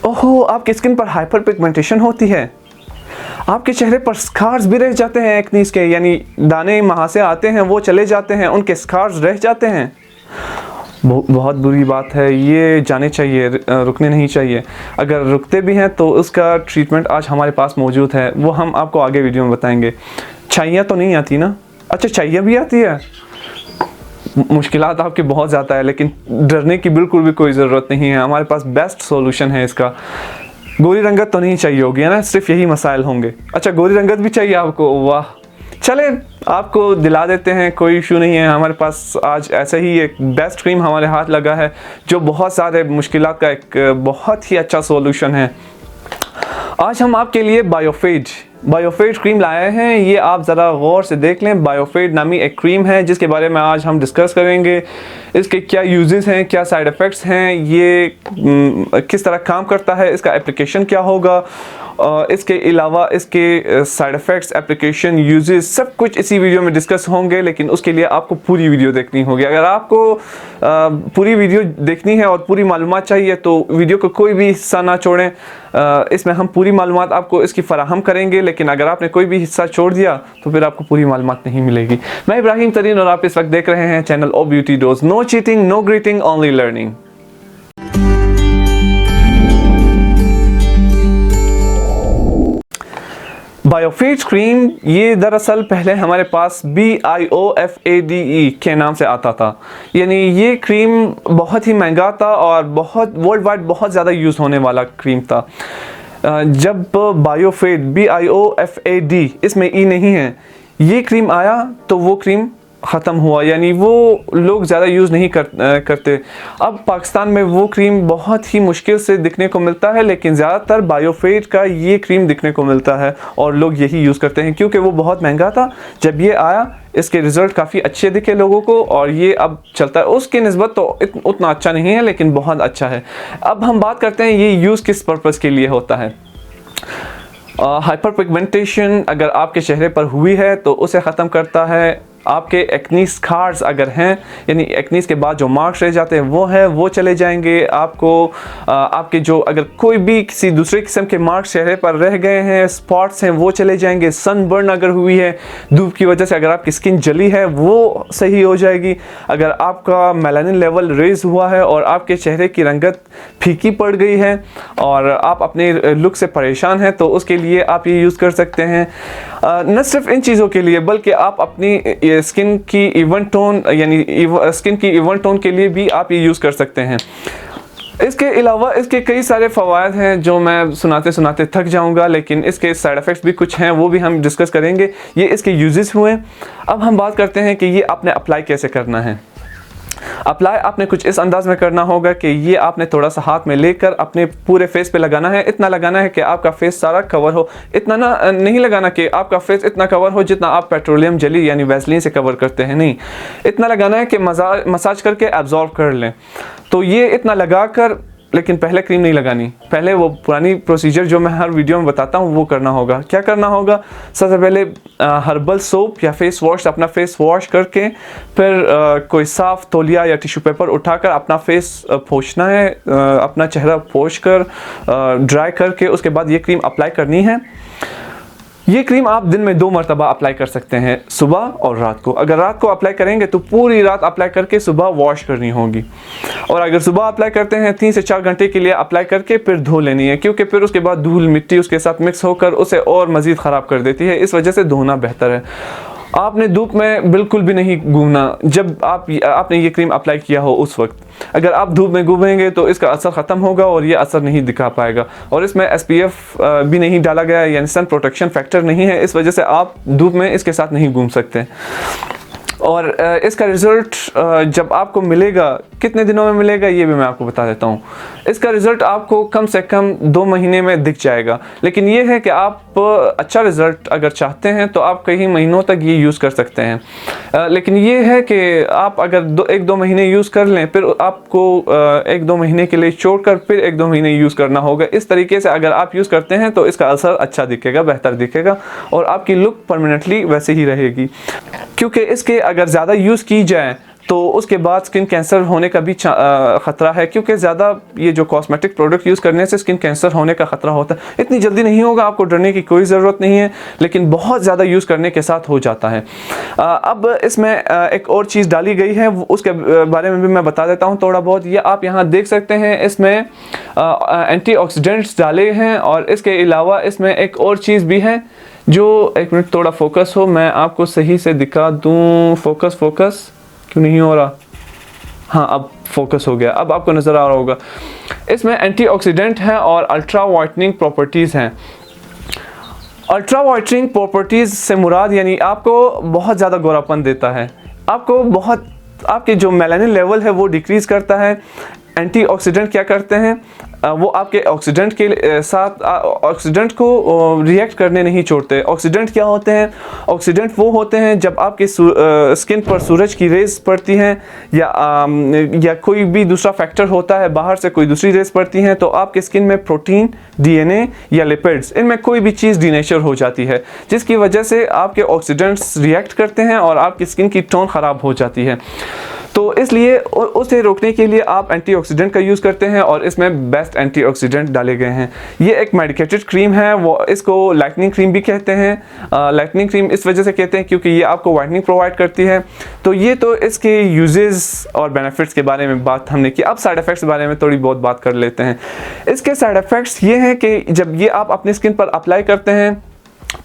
ओहो, आपकी स्किन पर हाइपर पिगमेंटेशन होती है, आपके चेहरे पर स्कार्स भी रह जाते हैं एक्नीज के, यानी दाने वहाँ से आते हैं वो चले जाते हैं, उनके स्कार्स रह जाते हैं। बहुत बुरी बात है, ये जाने चाहिए, रुकने नहीं चाहिए। अगर रुकते भी हैं तो उसका ट्रीटमेंट आज हमारे पास मौजूद है, वो हम आपको आगे वीडियो में बताएंगे। छाइयाँ तो नहीं आती ना? अच्छा, छाइयाँ भी आती है। मुश्किलात आपकी बहुत ज़्यादा है, लेकिन डरने की बिल्कुल भी कोई ज़रूरत नहीं है, हमारे पास बेस्ट सॉल्यूशन है इसका। गोरी रंगत तो नहीं चाहिए होगी है ना, सिर्फ यही मसाइल होंगे। अच्छा, गोरी रंगत भी चाहिए आपको? वाह, चले आपको दिला देते हैं, कोई इशू नहीं है। हमारे पास आज ऐसे ही एक बेस्ट क्रीम हमारे हाथ लगा है जो बहुत सारे मुश्किलात का एक बहुत ही अच्छा सॉल्यूशन है। आज हम आपके लिए बायोफेड क्रीम लाए हैं, ये आप ज़रा गौर से देख लें। बायोफेड नामी एक क्रीम है जिसके बारे में आज हम डिस्कस करेंगे। इसके क्या यूजेस हैं, क्या साइड इफ़ेक्ट्स हैं, ये किस तरह काम करता है, इसका एप्लीकेशन क्या होगा, इसके अलावा इसके साइड इफ़ेक्ट्स, एप्लीकेशन, यूजेस, सब कुछ इसी वीडियो में डिस्कस होंगे। लेकिन उसके लिए आपको पूरी वीडियो देखनी होगी। अगर आपको पूरी वीडियो देखनी है और पूरी मालूमात चाहिए तो वीडियो को कोई भी हिस्सा ना छोड़ें। इसमें हम पूरी मालूमात आपको इसकी फराहम करेंगे, लेकिन अगर आपने कोई भी हिस्सा छोड़ दिया तो फिर आपको पूरी मालूमात नहीं मिलेगी। मैं इब्राहिम तरीन और आप इस वक्त देख रहे हैं channel O beauty dose. No cheating, no greeting, only learning. बायोफेड क्रीम ये दरअसल पहले हमारे पास BIOFADE के नाम से आता था, यानी ये क्रीम बहुत ही महंगा था और बहुत वर्ल्ड वाइड बहुत ज़्यादा यूज़ होने वाला क्रीम था। जब बायोफेड BIOFAD इसमें ई नहीं है, ये क्रीम आया तो वो क्रीम ख़त्म हुआ, यानी वो लोग ज़्यादा यूज़ नहीं करते। अब पाकिस्तान में वो क्रीम बहुत ही मुश्किल से दिखने को मिलता है, लेकिन ज़्यादातर बायोफेड का ये क्रीम दिखने को मिलता है और लोग यही यूज़ करते हैं क्योंकि वो बहुत महंगा था। जब ये आया इसके रिज़ल्ट काफ़ी अच्छे दिखे लोगों को और ये अब चलता है। उसकी निस्बत तो उतना अच्छा नहीं है, लेकिन बहुत अच्छा है। अब हम बात करते हैं ये यूज़ किस पर्पज़ के लिए होता है। हाइपर पिगमेंटेशन अगर आपके चेहरे पर हुई है तो उसे ख़त्म करता है। आपके एक्नी स्कार्स अगर हैं, यानी एक्नीस के बाद जो मार्क्स रह जाते हैं वो चले जाएंगे। आपको आपके जो अगर कोई भी किसी दूसरे किस्म के मार्क्स चेहरे पर रह गए हैं, स्पॉट्स हैं, वो चले जाएंगे। सनबर्न अगर हुई है धूप की वजह से, अगर आपकी स्किन जली है वो सही हो जाएगी। अगर आपका मेलानिन लेवल रेज हुआ है और आपके चेहरे की रंगत फीकी पड़ गई है और आप अपने लुक से परेशान हैं तो उसके लिए आप ये यूज़ कर सकते हैं। न सिर्फ इन चीज़ों के लिए बल्कि आप अपनी स्किन की इवन टोन, यानी स्किन की इवन टोन के लिए भी आप ये यूज़ कर सकते हैं। इसके अलावा इसके कई सारे फ़वाद हैं जो मैं सुनाते सुनाते थक जाऊंगा, लेकिन इसके साइड इफ़ेक्ट्स भी कुछ हैं, वो भी हम डिस्कस करेंगे। ये इसके यूजेस हुए। अब हम बात करते हैं कि ये आपने अप्लाई कैसे करना है। अप्लाई आपने कुछ इस अंदाज में करना होगा कि ये आपने थोड़ा सा हाथ में लेकर अपने पूरे फेस पे लगाना है। इतना लगाना है कि आपका फेस सारा कवर हो। इतना ना नहीं लगाना कि आपका फेस इतना कवर हो जितना आप पेट्रोलियम जेली यानी वैसलीन से कवर करते हैं, नहीं। इतना लगाना है कि मसाज करके एब्जॉर्ब कर लें। तो ये इतना लगाकर, लेकिन पहले क्रीम नहीं लगानी, पहले वो पुरानी प्रोसीजर जो मैं हर वीडियो में बताता हूँ वो करना होगा। क्या करना होगा? सबसे पहले हर्बल सोप या फेस वॉश, अपना फेस वॉश करके फिर कोई साफ़ तौलिया या टिश्यू पेपर उठाकर अपना फेस पोंछना है, अपना चेहरा पोंछ कर ड्राई करके उसके बाद ये क्रीम अप्लाई करनी है। ये क्रीम आप दिन में 2 मरतबा अप्लाई कर सकते हैं, सुबह और रात को। अगर रात को अप्लाई करेंगे तो पूरी रात अप्लाई करके सुबह वॉश करनी होगी, और अगर सुबह अप्लाई करते हैं 3 से 4 घंटे के लिए अप्लाई करके फिर धो लेनी है, क्योंकि फिर उसके बाद धूल मिट्टी उसके साथ मिक्स होकर उसे और मज़ीद ख़राब कर देती है। इस वजह से धोना बेहतर है। आपने धूप में बिल्कुल भी नहीं घूमना जब आपने ये क्रीम अप्लाई किया हो उस वक्त। अगर आप धूप में घूमेंगे तो इसका असर ख़त्म होगा और ये असर नहीं दिखा पाएगा। और इसमें SPF भी नहीं डाला गया है, यानी सन प्रोटेक्शन फैक्टर नहीं है, इस वजह से आप धूप में इसके साथ नहीं घूम सकते। और इसका रिज़ल्ट जब आपको मिलेगा, कितने दिनों में मिलेगा ये भी मैं आपको बता देता हूँ। इसका रिज़ल्ट आपको कम से कम 2 महीने में दिख जाएगा, लेकिन ये है कि आप अच्छा रिज़ल्ट अगर चाहते हैं तो आप कई महीनों तक ये यूज़ कर सकते हैं। लेकिन ये है कि आप अगर 1-2 महीने यूज़ कर लें, फिर आपको 1-2 महीने के लिए छोड़कर फिर 1-2 महीने यूज़ करना होगा। इस तरीके से अगर आप यूज़ करते हैं तो इसका असर अच्छा दिखेगा, बेहतर दिखेगा और आपकी लुक परमानेंटली वैसे ही रहेगी। क्योंकि इसके अगर ज़्यादा यूज़ की जाए तो उसके बाद स्किन कैंसर होने का भी ख़तरा है, क्योंकि ज़्यादा ये जो कॉस्मेटिक प्रोडक्ट यूज़ करने से स्किन कैंसर होने का ख़तरा होता है। इतनी जल्दी नहीं होगा, आपको डरने की कोई ज़रूरत नहीं है, लेकिन बहुत ज़्यादा यूज़ करने के साथ हो जाता है। अब इसमें एक और चीज़ डाली गई है, उसके बारे में भी मैं बता देता हूँ थोड़ा बहुत। ये आप यहाँ देख सकते हैं, इसमें एंटीऑक्सीडेंट्स डाले हैं, और इसके अलावा इसमें एक और चीज़ भी है जो, एक मिनट थोड़ा फोकस हो, मैं आपको सही से दिखा दूँ। फोकस क्यों नहीं हो रहा? हाँ, अब फोकस हो गया, अब आपको नज़र आ रहा होगा। इसमें एंटीऑक्सीडेंट है और अल्ट्रा वाइटनिंग प्रॉपर्टीज़ हैं। अल्ट्रा वाइटनिंग प्रॉपर्टीज़ से मुराद यानी आपको बहुत ज़्यादा गोरापन देता है, आपको बहुत, आपके जो मेलानिन लेवल है वो डिक्रीज़ करता है। एंटीऑक्सीडेंट क्या करते हैं, वो आपके ऑक्सीडेंट के साथ ऑक्सीडेंट को रिएक्ट करने नहीं छोड़ते। ऑक्सीडेंट क्या होते हैं? ऑक्सीडेंट वो होते हैं जब आपके स्किन पर सूरज की रेज पड़ती हैं, या कोई भी दूसरा फैक्टर होता है, बाहर से कोई दूसरी रेज पड़ती हैं, तो आपके स्किन में प्रोटीन, डीएनए या लिपिड्स, इनमें कोई भी चीज़ डीनेचर हो जाती है, जिसकी वजह से आपके ऑक्सीडेंट्स रिएक्ट करते हैं और आपकी स्किन की टोन ख़राब हो जाती है। तो इसलिए उसे रोकने के लिए आप एंटीऑक्सीडेंट का यूज़ करते हैं, और इसमें बेस्ट एंटीऑक्सीडेंट डाले गए हैं। ये एक मेडिकेटेड क्रीम है, वो इसको लाइटनिंग क्रीम भी कहते हैं। लाइटनिंग क्रीम इस वजह से कहते हैं क्योंकि ये आपको वाइटनिंग प्रोवाइड करती है। तो ये तो इसके यूजेस और बेनिफिट्स के बारे में बात हमने की। अब साइड इफ़ेक्ट्स के बारे में थोड़ी बहुत बात कर लेते हैं। इसके साइड इफ़ेक्ट्स ये हैं कि जब ये आप अपनी स्किन पर अप्लाई करते हैं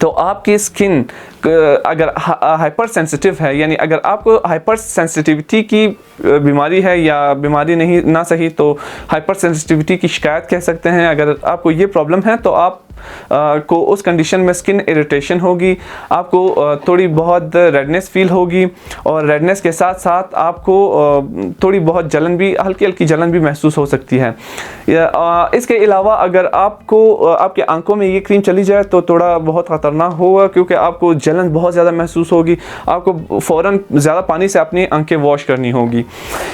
तो आपकी स्किन अगर हाइपर सेंसिटिव है, यानी अगर आपको हाइपर सेंसिटिविटी की बीमारी है, या बीमारी नहीं ना सही तो हाइपर सेंसिटिविटी की शिकायत कह सकते हैं, अगर आपको ये प्रॉब्लम है तो आप को उस कंडीशन में स्किन इरिटेशन होगी, आपको थोड़ी बहुत रेडनेस फील होगी, और रेडनेस के साथ साथ आपको थोड़ी बहुत जलन भी, हल्की हल्की जलन भी महसूस हो सकती है। इसके अलावा अगर आपको आपके आंखों में ये क्रीम चली जाए तो थोड़ा बहुत ख़तरनाक होगा, क्योंकि आपको जलन बहुत ज़्यादा महसूस होगी, आपको फ़ौरन ज़्यादा पानी से अपनी आंखें वॉश करनी होगी।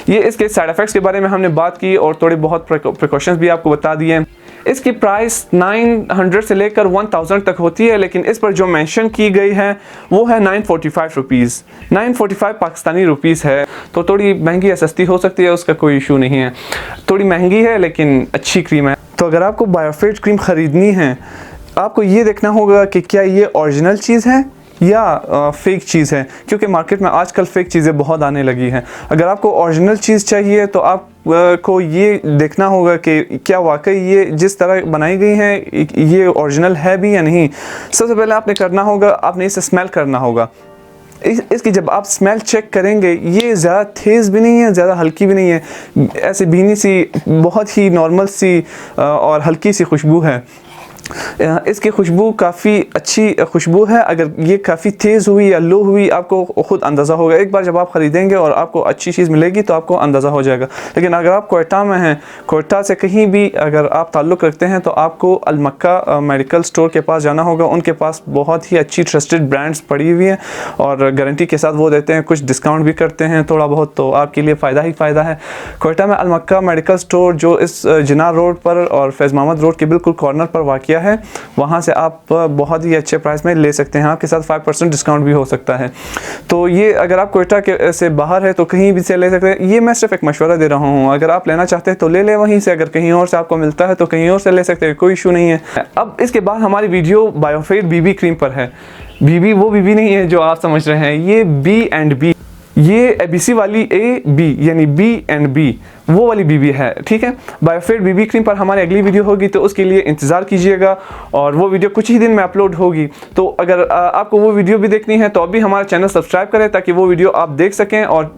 ये इसके साइड इफ़ेक्ट्स के बारे में हमने बात की, और थोड़े बहुत प्रिकॉशंस भी आपको बता दिए। इसकी प्राइस 900 से लेकर 1000 तक होती है, लेकिन इस पर जो मेंशन की गई है वो है 945 रुपीज़। 945 पाकिस्तानी रुपीज़ है, तो थोड़ी महंगी या सस्ती हो सकती है, उसका कोई इशू नहीं है। थोड़ी महंगी है लेकिन अच्छी क्रीम है। तो अगर आपको बायोफिट क्रीम ख़रीदनी है, आपको ये देखना होगा कि क्या ये ओरिजिनल चीज़ है या फेक चीज़ है, क्योंकि मार्केट में आजकल फेक चीज़ें बहुत आने लगी हैं। अगर आपको ओरिजिनल चीज़ चाहिए तो आप को ये देखना होगा कि क्या वाकई ये जिस तरह बनाई गई है ये ओरिजिनल है भी या नहीं। सबसे पहले आपने करना होगा, आपने इसे स्मेल करना होगा। इसकी जब आप स्मेल चेक करेंगे, ये ज़्यादा तेज़ भी नहीं है, ज़्यादा हल्की भी नहीं है, ऐसी भीनी सी, बहुत ही नॉर्मल सी और हल्की सी खुशबू है। इसकी खुशबू काफ़ी अच्छी खुशबू है। अगर ये काफ़ी तेज़ हुई या लो हुई आपको ख़ुद अंदाज़ा होगा। एक बार जब आप ख़रीदेंगे और आपको अच्छी चीज़ मिलेगी तो आपको अंदाज़ा हो जाएगा। लेकिन अगर आप कोयटा में हैं, कोयटा से कहीं भी अगर आप ताल्लुक़ रखते हैं तो आपको अलमक्का मेडिकल स्टोर के पास जाना होगा। उनके पास बहुत ही अच्छी ट्रस्टेड ब्रांड्स पड़ी हुई हैं और गारंटी के साथ वो देते हैं, कुछ डिस्काउंट भी करते हैं थोड़ा बहुत, तो आपके लिए फ़ायदा ही फ़ायदा है। कोयटा में अलमक्का मेडिकल स्टोर जो इस जिनार रोड पर और फैज़ मोहम्मद रोड के बिल्कुल कॉर्नर पर वाक़िया है, वहाँ से आप बहुत ही अच्छे प्राइस में ले सकते हैं। आपके साथ 5% डिस्काउंट भी हो सकता है। तो ये अगर आप कोयटा के से बाहर है तो कहीं भी से ले सकते हैं। ये मैं सिर्फ एक मशवरा दे रहा हूँ, अगर आप लेना चाहते हैं तो ले लें वहीं से, अगर कहीं और से आपको मिलता है तो कहीं और से ले सकते हैं, कोई इशू नहीं है। अब इसके बाद हमारी वीडियो बायोफिट बीबी क्रीम पर है। बीबी वो बीबी नहीं है जो आप समझ रहे हैं, ये B&B, ये ABC वाली AB यानी B&B वो वाली बीबी है, ठीक है। बायोफिट बीबी क्रीम पर हमारी अगली वीडियो होगी तो उसके लिए इंतज़ार कीजिएगा और वो वीडियो कुछ ही दिन में अपलोड होगी। तो अगर आपको वो वीडियो भी देखनी है तो अभी हमारा चैनल सब्सक्राइब करें ताकि वो वीडियो आप देख सकें, और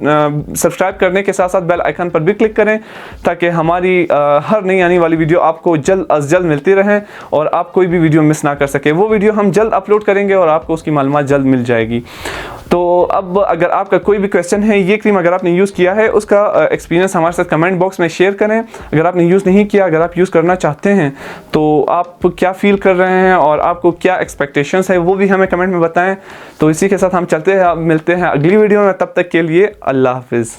सब्सक्राइब करने के साथ साथ बेल आइकन पर भी क्लिक करें ताकि हमारी हर नई आने वाली वीडियो आपको जल्द अज जल्द मिलती रहें और आप कोई भी वीडियो मिस ना कर सके। वो वीडियो हम जल्द अपलोड करेंगे और आपको उसकी मालूमात जल्द मिल जाएगी। तो अब अगर आपका कोई भी क्वेश्चन है, ये क्रीम अगर आपने यूज़ किया है उसका एक्सपीरियंस हमारे साथ कमेंट बॉक्स में शेयर करें। अगर आपने यूज़ नहीं किया, अगर आप यूज़ करना चाहते हैं तो आप क्या फ़ील कर रहे हैं और आपको क्या एक्सपेक्टेशंस है वो भी हमें कमेंट में बताएं। तो इसी के साथ हम चलते हैं, मिलते हैं अगली वीडियो में, तब तक के लिए अल्लाह हाफिज़।